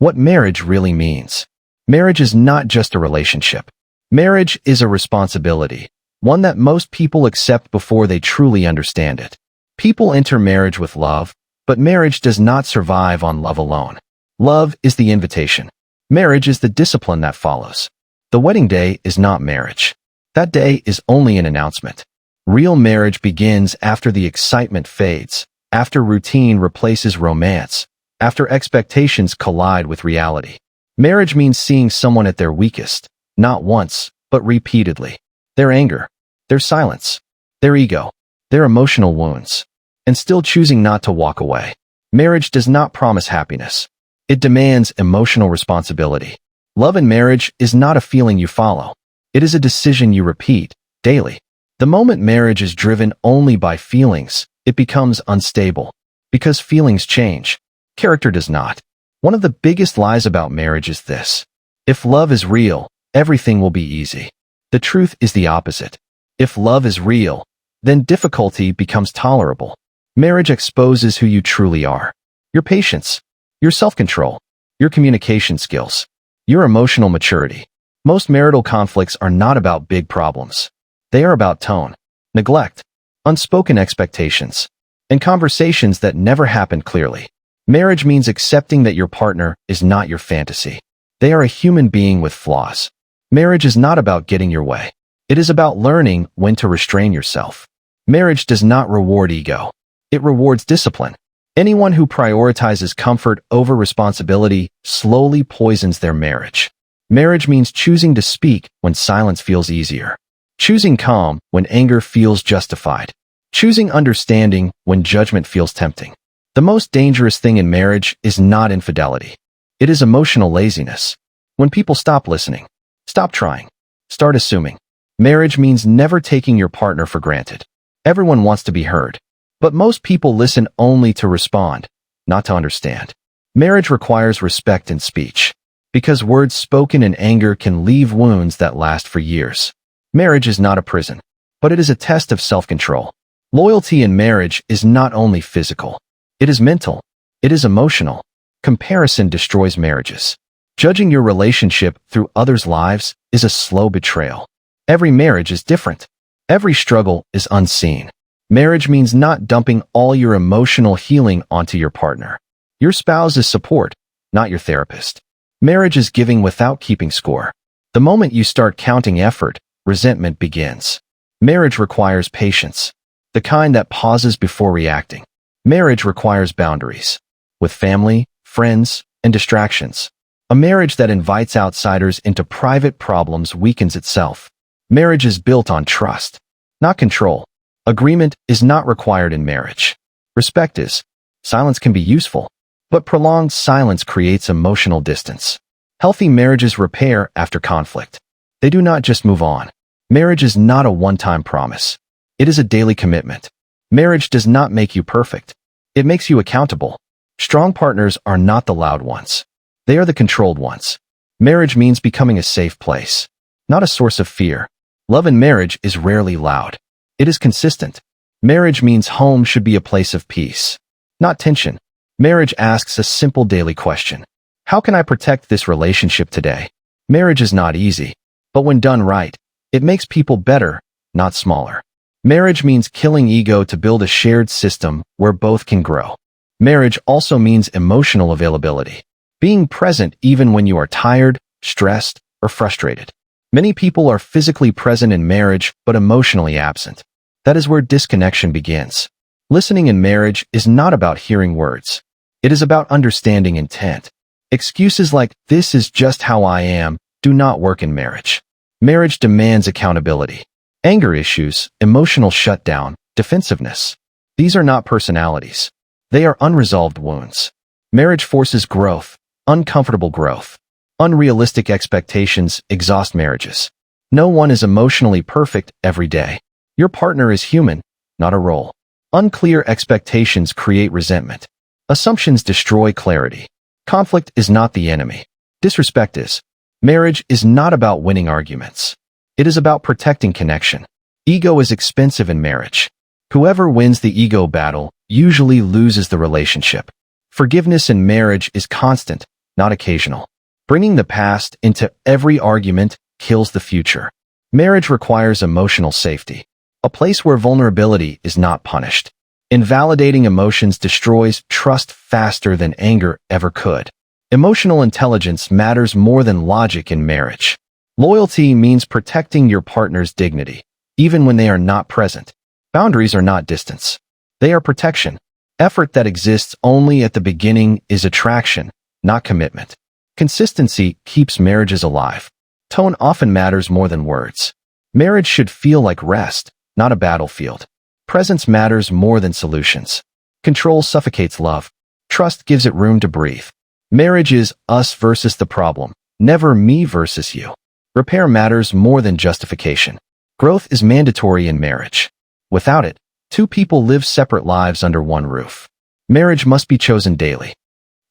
What marriage really means. Marriage is not just a relationship. Marriage is a responsibility, one that most people accept before they truly understand it. People enter marriage with love, but marriage does not survive on love alone. Love is the invitation. Marriage is the discipline that follows. The wedding day is not marriage. That day is only an announcement. Real marriage begins after the excitement fades, after routine replaces romance, after expectations collide with reality. Marriage means seeing someone at their weakest, not once, but repeatedly. Their anger, their silence, their ego, their emotional wounds, and still choosing not to walk away. Marriage does not promise happiness. It demands emotional responsibility. Love in marriage is not a feeling you follow. It is a decision you repeat, daily. The moment marriage is driven only by feelings, it becomes unstable. Because feelings change, character does not. One of the biggest lies about marriage is this. If love is real, everything will be easy. The truth is the opposite. If love is real, then difficulty becomes tolerable. Marriage exposes who you truly are. Your patience, your self-control, your communication skills, your emotional maturity. Most marital conflicts are not about big problems. They are about tone, neglect, unspoken expectations, and conversations that never happened clearly. Marriage means accepting that your partner is not your fantasy. They are a human being with flaws. Marriage is not about getting your way. It is about learning when to restrain yourself. Marriage does not reward ego. It rewards discipline. Anyone who prioritizes comfort over responsibility slowly poisons their marriage. Marriage means choosing to speak when silence feels easier. Choosing calm when anger feels justified. Choosing understanding when judgment feels tempting. The most dangerous thing in marriage is not infidelity. It is emotional laziness. When people stop listening, stop trying, start assuming. Marriage means never taking your partner for granted. Everyone wants to be heard, but most people listen only to respond, not to understand. Marriage requires respect in speech, because words spoken in anger can leave wounds that last for years. Marriage is not a prison, but it is a test of self-control. Loyalty in marriage is not only physical. It is mental. It is emotional. Comparison destroys marriages. Judging your relationship through others' lives is a slow betrayal. Every marriage is different. Every struggle is unseen. Marriage means not dumping all your emotional healing onto your partner. Your spouse is support, not your therapist. Marriage is giving without keeping score. The moment you start counting effort, resentment begins. Marriage requires patience, the kind that pauses before reacting. Marriage requires boundaries, with family, friends, and distractions. A marriage that invites outsiders into private problems weakens itself. Marriage is built on trust, not control. Agreement is not required in marriage. Respect is. Silence can be useful, but prolonged silence creates emotional distance. Healthy marriages repair after conflict. They do not just move on. Marriage is not a one-time promise. It is a daily commitment. Marriage does not make you perfect. It makes you accountable. Strong partners are not the loud ones. They are the controlled ones. Marriage means becoming a safe place, not a source of fear. Love in marriage is rarely loud. It is consistent. Marriage means home should be a place of peace, not tension. Marriage asks a simple daily question. How can I protect this relationship today? Marriage is not easy, but when done right, it makes people better, not smaller. Marriage means killing ego to build a shared system where both can grow. Marriage also means emotional availability, being present even when you are tired, stressed, or frustrated. Many people are physically present in marriage but emotionally absent. That is where disconnection begins. Listening in marriage is not about hearing words. It is about understanding intent. Excuses like, "This is just how I am," do not work in marriage. Marriage demands accountability. Anger issues, emotional shutdown, defensiveness. These are not personalities. They are unresolved wounds. Marriage forces growth, uncomfortable growth. Unrealistic expectations exhaust marriages. No one is emotionally perfect every day. Your partner is human, not a role. Unclear expectations create resentment. Assumptions destroy clarity. Conflict is not the enemy. Disrespect is. Marriage is not about winning arguments. It is about protecting connection. Ego is expensive in marriage. Whoever wins the ego battle usually loses the relationship. Forgiveness in marriage is constant, not occasional. Bringing the past into every argument kills the future. Marriage requires emotional safety, a place where vulnerability is not punished. Invalidating emotions destroys trust faster than anger ever could. Emotional intelligence matters more than logic in marriage. Loyalty means protecting your partner's dignity, even when they are not present. Boundaries are not distance. They are protection. Effort that exists only at the beginning is attraction, not commitment. Consistency keeps marriages alive. Tone often matters more than words. Marriage should feel like rest, not a battlefield. Presence matters more than solutions. Control suffocates love. Trust gives it room to breathe. Marriage is us versus the problem, never me versus you. Repair matters more than justification. Growth is mandatory in marriage. Without it, two people live separate lives under one roof. Marriage must be chosen daily.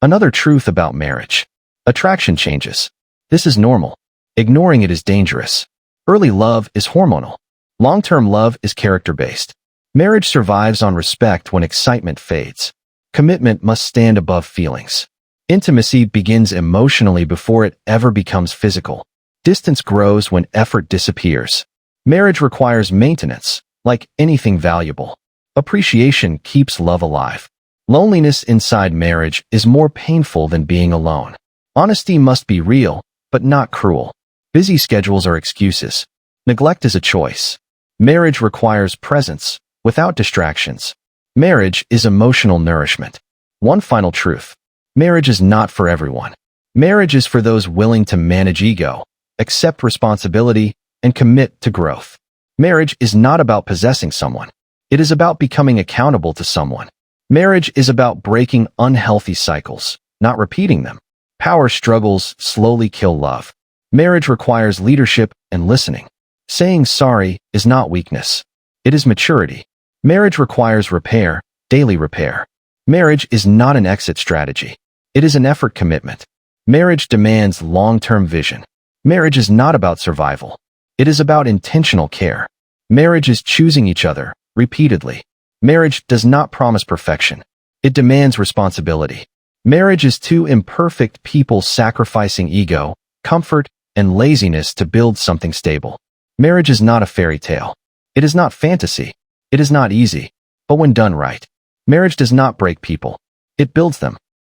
Another truth about marriage. Attraction changes. This is normal. Ignoring it is dangerous. Early love is hormonal. Long-term love is character-based. Marriage survives on respect when excitement fades. Commitment must stand above feelings. Intimacy begins emotionally before it ever becomes physical. Distance grows when effort disappears. Marriage requires maintenance, like anything valuable. Appreciation keeps love alive. Loneliness inside marriage is more painful than being alone. Honesty must be real, but not cruel. Busy schedules are excuses. Neglect is a choice. Marriage requires presence, without distractions. Marriage is emotional nourishment. One final truth. Marriage is not for everyone. Marriage is for those willing to manage ego, accept responsibility, and commit to growth. Marriage is not about possessing someone. It is about becoming accountable to someone. Marriage is about breaking unhealthy cycles, not repeating them. Power struggles slowly kill love. Marriage requires leadership and listening. Saying sorry is not weakness. It is maturity. Marriage requires repair, daily repair. Marriage is not an exit strategy. It is an effort commitment. Marriage demands long-term vision. Marriage is not about survival. It is about intentional care. Marriage is choosing each other, repeatedly. Marriage does not promise perfection. It demands responsibility. Marriage is two imperfect people sacrificing ego, comfort, and laziness to build something stable. Marriage is not a fairy tale. It is not fantasy. It is not easy. But when done right, marriage does not break people. It builds them.